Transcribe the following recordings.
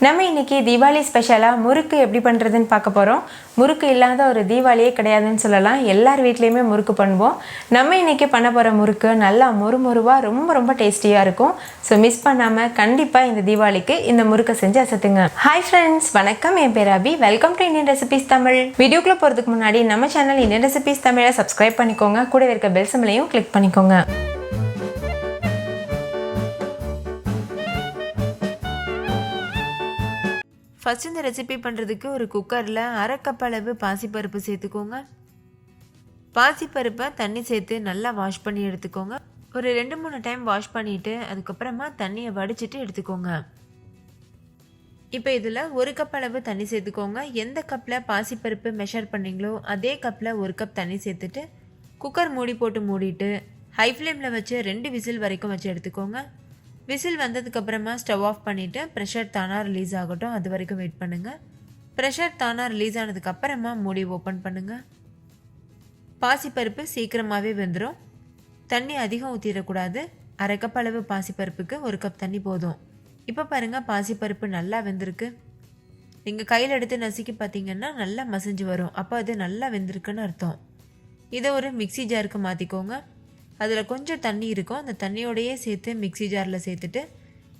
நம்ம இன்னைக்கு தீபாவளி ஸ்பெஷலாக முறுக்கு எப்படி பண்ணுறதுன்னு பார்க்க போகிறோம். முறுக்கு இல்லாத ஒரு தீபாவளியே கிடையாதுன்னு சொல்லலாம். எல்லார் வீட்லேயுமே முறுக்கு பண்ணுவோம். நம்ம இன்னைக்கு பண்ண போகிற முறுக்கு நல்லா மொறுமொறுவாக ரொம்ப டேஸ்டியாக இருக்கும். ஸோ மிஸ் பண்ணாமல் கண்டிப்பாக இந்த தீபாவளிக்கு இந்த முறுக்கை செஞ்சு அசத்துங்க. ஹாய் ஃப்ரெண்ட்ஸ், வணக்கம். என் பேர் Abhi. Welcome to Indian recipes Tamil. வீடியோக்குள்ளே போகிறதுக்கு முன்னாடி நம்ம சேனல் இந்தியன் ரெசிபீஸ் தமிழை சப்ஸ்கிரைப் பண்ணிக்கோங்க. கூட இருக்க பெல் சிம்பலையும் கிளிக் பண்ணிக்கோங்க. ஃபஸ்ட் இந்த ரெசிபி பண்ணுறதுக்கு ஒரு குக்கரில் அரை கப் அளவு பாசிப்பருப்பு சேர்த்துக்கோங்க. பாசிப்பருப்பை தண்ணி சேர்த்து நல்லா வாஷ் பண்ணி எடுத்துக்கோங்க. ஒரு 2-3 டைம் வாஷ் பண்ணிவிட்டு அதுக்கப்புறமா தண்ணியை வடிச்சிட்டு எடுத்துக்கோங்க. இப்போ இதில் 1 கப் அளவு தண்ணி சேர்த்துக்கோங்க. எந்த கப்பில் பாசிப்பருப்பு மெஷர் பண்ணிங்களோ அதே கப்பில் 1 கப் தண்ணி சேர்த்துட்டு குக்கர் மூடி போட்டு மூடிட்டு ஹை ஃப்ளேமில் வச்சு 2 விசில் வரைக்கும் வச்சு எடுத்துக்கோங்க. விசில் வந்ததுக்கப்புறமா ஸ்டவ் ஆஃப் பண்ணிவிட்டு ப்ரெஷர் தானாக ரிலீஸ் ஆகட்டும். அது வரைக்கும் வெயிட் பண்ணுங்கள். ப்ரெஷர் தானாக ரிலீஸ் ஆனதுக்கப்புறமா மூடி ஓப்பன் பண்ணுங்கள். பாசிப்பருப்பு சீக்கிரமாகவே வெந்துடும். தண்ணி அதிகம் ஊற்றிடக்கூடாது. அரை கப் அளவு பாசிப்பருப்புக்கு 1 கப் தண்ணி போதும். இப்போ பாருங்கள், பாசிப்பருப்பு நல்லா வெந்திருக்கு. நீங்கள் கையில் எடுத்து நசுக்கி பார்த்தீங்கன்னா நல்லா மசிஞ்சு வரும். அப்போ அது நல்லா வெந்திருக்குன்னு அர்த்தம். இதை ஒரு மிக்சி ஜாருக்கு மாற்றிக்கோங்க. அதில் கொஞ்சம் தண்ணி இருக்கும். அந்த தண்ணியோடையே சேர்த்து மிக்சி ஜாரில் சேர்த்துட்டு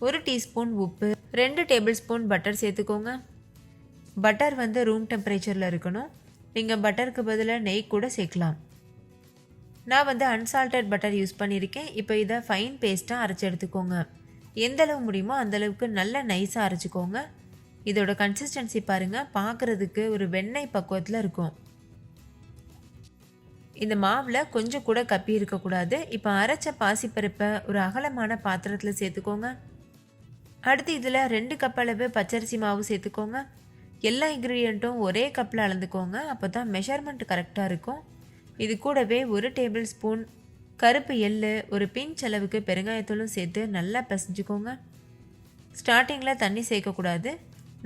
1 டீஸ்பூன் உப்பு, 2 டேபிள் ஸ்பூன் பட்டர் சேர்த்துக்கோங்க. பட்டர் வந்து ரூம் டெம்பரேச்சரில் இருக்கணும். நீங்கள் பட்டருக்கு பதிலாக நெய் கூட சேர்க்கலாம். நான் வந்து அன்சால்டட் பட்டர் யூஸ் பண்ணியிருக்கேன். இப்போ இதை ஃபைன் பேஸ்ட்டாக அரைச்சி எடுத்துக்கோங்க. எந்த அளவு முடியுமோ அந்தளவுக்கு நல்லா நைஸாக அரைச்சிக்கோங்க. இதோட கன்சிஸ்டன்சி பாருங்கள், பார்க்குறதுக்கு ஒரு வெண்ணெய் பக்குவத்தில் இருக்கும். இந்த மாவில் கொஞ்சம் கூட கப்பி இருக்கக்கூடாது. இப்போ அரைச்ச பாசிப்பருப்பை ஒரு அகலமான பாத்திரத்தில் சேர்த்துக்கோங்க. அடுத்து இதில் 2 கப் அளவு பச்சரிசி மாவு சேர்த்துக்கோங்க. எல்லா இன்க்ரீடியண்ட்டும் ஒரே கப்பில் அளந்துக்கோங்க. அப்போ தான் மெஷர்மெண்ட் கரெக்டாக இருக்கும். இது கூடவே 1 டேபிள் ஸ்பூன் கருப்பு எள்ளு, ஒரு பிஞ்ச் அளவுக்கு பெருங்காயத்தூளும் சேர்த்து நல்லா பிசைஞ்சுக்கோங்க. ஸ்டார்டிங்கில் தண்ணி சேர்க்கக்கூடாது.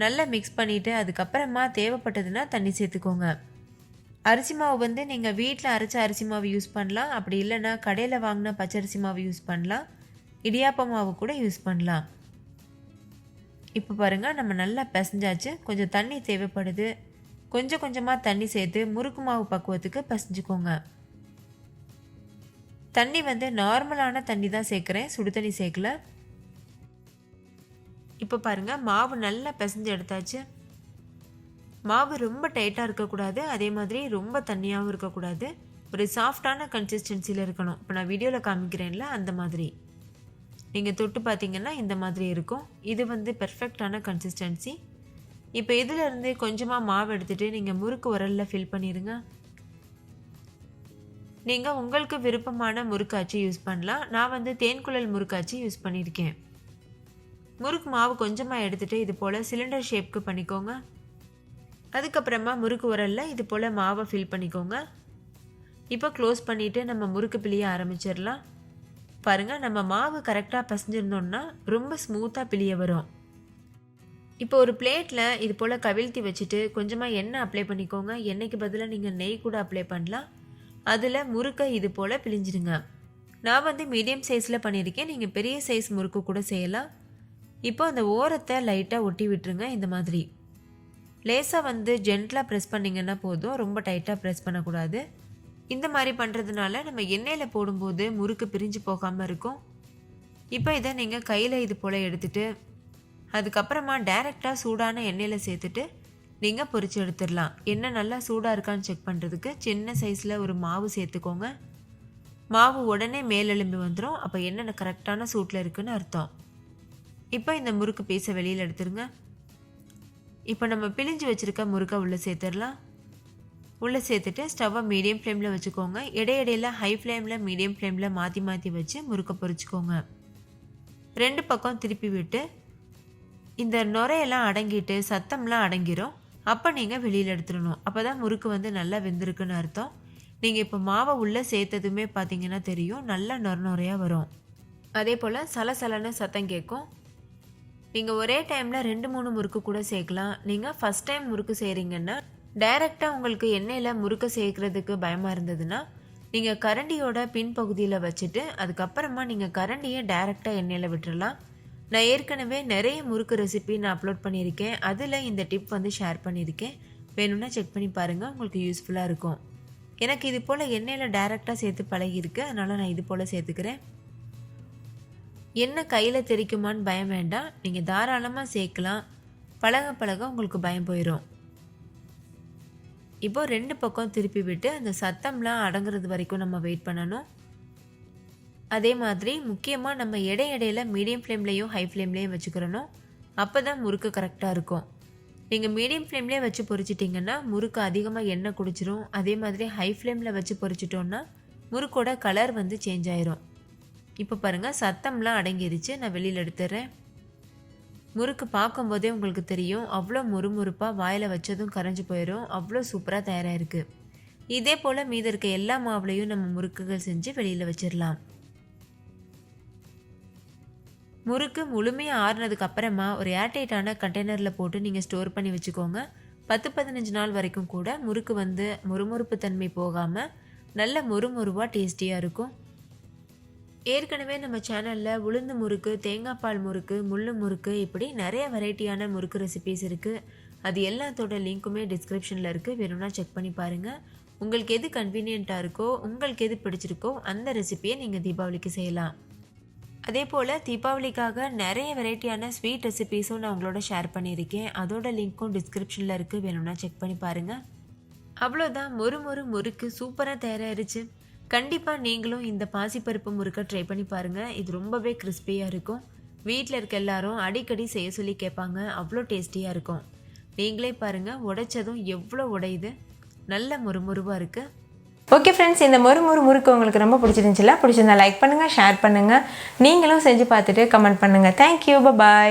நல்லா மிக்ஸ் பண்ணிவிட்டு அதுக்கப்புறமா தேவைப்பட்டதுன்னா தண்ணி சேர்த்துக்கோங்க. அரிசி மாவு வந்து நீங்கள் வீட்டில் அரைச்ச அரிசி மாவு யூஸ் பண்ணலாம். அப்படி இல்லைன்னா கடையில் வாங்கின பச்சரிசி மாவு யூஸ் பண்ணலாம். இடியாப்ப மாவு கூட யூஸ் பண்ணலாம். இப்போ பாருங்கள், நம்ம நல்லா பிசைஞ்சாச்சு. கொஞ்சம் தண்ணி தேவைப்படுது. கொஞ்சமாக தண்ணி சேர்த்து முறுக்கு மாவு பக்குவத்துக்கு பிசைஞ்சுக்கோங்க. தண்ணி வந்து நார்மலான தண்ணி தான் சேர்க்குறேன், சுடு தண்ணி சேர்க்கல. இப்போ பாருங்கள், மாவு நல்லா பிசைஞ்சு எடுத்தாச்சு. மாவு ரொம்ப டைட்டாக இருக்கக்கூடாது, அதே மாதிரி ரொம்ப தண்ணியாகவும் இருக்கக்கூடாது. ஒரு சாஃப்டான கன்சிஸ்டன்சியில் இருக்கணும். இப்போ நான் வீடியோவில் காமிக்கிறேன்ல, அந்த மாதிரி நீங்கள் தொட்டு பார்த்தீங்கன்னா இந்த மாதிரி இருக்கும். இது வந்து பெர்ஃபெக்டான கன்சிஸ்டன்சி. இப்போ இதிலேருந்து கொஞ்சமாக மாவு எடுத்துகிட்டு நீங்கள் முறுக்கு உரலில் ஃபில் பண்ணிடுங்க. நீங்கள் உங்களுக்கு விருப்பமான முறுக்காச்சி யூஸ் பண்ணலாம். நான் வந்து தேன்குழல் முறுக்காச்சி யூஸ் பண்ணியிருக்கேன். முறுக்கு மாவு கொஞ்சமாக எடுத்துகிட்டு இது போல் சிலிண்டர் ஷேப்க்கு பண்ணிக்கோங்க. அதுக்கப்புறமா முறுக்கு உரலில் இது போல் மாவை ஃபில் பண்ணிக்கோங்க. இப்போ க்ளோஸ் பண்ணிவிட்டு நம்ம முறுக்கு பிழிய ஆரம்பிச்சிடலாம். பாருங்கள், நம்ம மாவு கரெக்டாக பசைஞ்சிருந்தோம்னா ரொம்ப ஸ்மூத்தாக பிழிய வரும். இப்போ ஒரு பிளேட்டில் இது போல் கவிழ்த்தி வச்சுட்டு கொஞ்சமாக எண்ணெய் அப்ளை பண்ணிக்கோங்க. எண்ணெய்க்கு பதிலாக நீங்கள் நெய் கூட அப்ளை பண்ணலாம். அதில் முறுக்கை இது போல் பிழிஞ்சிடுங்க. நான் வந்து மீடியம் சைஸில் பண்ணியிருக்கேன். நீங்கள் பெரிய சைஸ் முறுக்கு கூட செய்யலாம். இப்போ அந்த ஓரத்தை லைட்டாக ஒட்டி விட்டுருங்க. இந்த மாதிரி லேசாக வந்து ஜென்டலாக ப்ரெஸ் பண்ணிங்கன்னா போதும். ரொம்ப டைட்டாக ப்ரெஸ் பண்ணக்கூடாது. இந்த மாதிரி பண்ணுறதுனால நம்ம எண்ணெயில் போடும்போது முறுக்கு பிரிஞ்சு போகாமல் இருக்கும். இப்போ இதை நீங்கள் கையில் இது போல் எடுத்துகிட்டு அதுக்கப்புறமா டைரெக்டாக சூடான எண்ணெயில் சேர்த்துட்டு நீங்கள் பொரிச்சு எடுத்துடலாம். எண்ணெய் நல்லா சூடாக இருக்கான்னு செக் பண்ணுறதுக்கு சின்ன சைஸில் ஒரு மாவு சேர்த்துக்கோங்க. மாவு உடனே மேலெலும்பி வந்துடும். அப்போ எண்ணெய் கரெக்டான சூட்டில் இருக்குதுன்னு அர்த்தம். இப்போ இந்த முறுக்கு பீஸை வெளியில் எடுத்துருங்க. இப்போ நம்ம பிழிஞ்சு வச்சுருக்க முறுக்கை உள்ளே சேர்த்துடலாம். உள்ளே சேர்த்துட்டு ஸ்டவ்வை மீடியம் ஃப்ளேமில் வச்சுக்கோங்க. இடையிடையில் ஹை ஃப்ளேமில் மீடியம் ஃப்ளேமில் மாற்றி வச்சு முறுக்கை பொரிச்சுக்கோங்க. 2 பக்கம் திருப்பி விட்டு இந்த நுரையெல்லாம் அடங்கிட்டு சத்தம்லாம் அடங்கிரும். அப்போ நீங்கள் வெளியில் எடுத்துடணும். அப்போ தான் முறுக்கு வந்து நல்லா வெந்திருக்குன்னு அர்த்தம். நீங்கள் இப்போ மாவை உள்ளே சேர்த்ததுமே பார்த்தீங்கன்னா தெரியும், நல்லா நுரையாக வரும். அதே போல் சலசலன்னு சத்தம் கேட்கும். நீங்கள் ஒரே டைமில் 2-3 முறுக்கு கூட சேர்க்கலாம். நீங்கள் ஃபஸ்ட் டைம் முறுக்கு செய்கிறீங்கன்னா டைரெக்டாக உங்களுக்கு எண்ணெயில் முறுக்கு சேர்க்குறதுக்கு பயமாக இருந்ததுன்னா நீங்கள் கரண்டியோட பின்பகுதியில் வச்சுட்டு அதுக்கப்புறமா நீங்கள் கரண்டியை டைரெக்டாக எண்ணெயில் விட்டுறலாம். நான் ஏற்கனவே நிறைய முறுக்கு ரெசிபி நான் அப்லோட் பண்ணியிருக்கேன். அதில் இந்த டிப் வந்து ஷேர் பண்ணியிருக்கேன். வேணும்னா செக் பண்ணி பாருங்கள், உங்களுக்கு யூஸ்ஃபுல்லாக இருக்கும். எனக்கு இது போல் எண்ணெயில் டைரெக்டாக சேர்த்து பழகிருக்கு, அதனால் நான் இது போல் சேர்த்துக்கிறேன். எண்ணெய் கையில் தெரிக்குமான்னு பயம் வேண்டாம், நீங்கள் தாராளமாக சேர்க்கலாம். பழக பழக உங்களுக்கு பயம் போயிடும். இப்போ 2 பக்கம் திருப்பி விட்டு அந்த சத்தம்லாம் அடங்குறது வரைக்கும் நம்ம வெயிட் பண்ணணும். அதே மாதிரி முக்கியமாக நம்ம இடையில மீடியம் ஃப்ளேம்லேயும் ஹை ஃப்ளேம்லேயும் வச்சுக்கிறணும். அப்போ தான் முறுக்கு கரெக்டாக இருக்கும். நீங்கள் மீடியம் ஃப்ளேம்லேயே வச்சு பொரிச்சிட்டிங்கன்னா முறுக்கு அதிகமாக எண்ணெய் குடிச்சிரும். அதே மாதிரி ஹை ஃப்ளேமில் வச்சு பொரிச்சிட்டோன்னா முறுக்கோட கலர் வந்து சேஞ்ச் ஆயிரும். இப்போ பாருங்கள், சத்தம்லாம் அடங்கிருச்சு. நான் வெளியில் எடுத்துடுறேன். முறுக்கு பார்க்கும்போதே உங்களுக்கு தெரியும், அவ்வளோ முறுமுறுப்பாக வாயில் வச்சதும் கரைஞ்சி போயிடும். அவ்வளோ சூப்பராக தயாராகிருக்கு. இதே போல் மீதி இருக்க எல்லா மாவுலையும் நம்ம முறுக்குகள் செஞ்சு வெளியில் வச்சிடலாம். முறுக்கு முழுமையாக ஆறுனதுக்கு அப்புறமா ஒரு ஏர்டைட்டான கண்டெய்னரில் போட்டு நீங்கள் ஸ்டோர் பண்ணி வச்சுக்கோங்க. 10-15 நாள் வரைக்கும் கூட முறுக்கு வந்து முறுமுறுப்பு தன்மை போகாமல் நல்ல முறுமுறுவாக டேஸ்டியாக இருக்கும். ஏற்கனவே நம்ம சேனலில் உளுந்து முறுக்கு, தேங்காய் பால் முறுக்கு, முள்ளு முறுக்கு, இப்படி நிறைய வெரைட்டியான முறுக்கு ரெசிபீஸ் இருக்குது. அது எல்லாத்தோட லிங்க்குமே டிஸ்கிரிப்ஷனில் இருக்குது. வேணும்னா செக் பண்ணி பாருங்கள். உங்களுக்கு எது கன்வீனியண்ட்டாக இருக்கோ, உங்களுக்கு எது பிடிச்சிருக்கோ அந்த ரெசிபியை நீங்கள் தீபாவளிக்கு செய்யலாம். அதே போல் தீபாவளிக்காக நிறைய வெரைட்டியான ஸ்வீட் ரெசிபீஸும் நான் உங்களோட ஷேர் பண்ணியிருக்கேன். அதோட லிங்க்கும் டிஸ்கிரிப்ஷனில் இருக்குது. வேணும்னா செக் பண்ணி பாருங்கள். அவ்வளோதான், முறுக்கு சூப்பராக தயாராகிருச்சு. கண்டிப்பாக நீங்களும் இந்த பாசிப்பருப்பு முறுக்கை ட்ரை பண்ணி பாருங்கள். இது ரொம்பவே கிறிஸ்பியாக இருக்கும். வீட்டில் இருக்க எல்லாரும் அடிக்கடி செய்ய சொல்லி கேட்பாங்க. அவ்வளோ டேஸ்டியாக இருக்கும். நீங்களே பாருங்கள், உடைச்சதும் எவ்வளோ உடையுது, நல்ல முறுமுறுவாக இருக்குது. ஓகே ஃப்ரெண்ட்ஸ், இந்த முறுக்கு உங்களுக்கு ரொம்ப பிடிச்சிருந்துச்சுல? பிடிச்சிருந்தா லைக் பண்ணுங்கள், ஷேர் பண்ணுங்கள். நீங்களும் செஞ்சு பார்த்துட்டு கமெண்ட் பண்ணுங்கள். தேங்க்யூ, பாய்.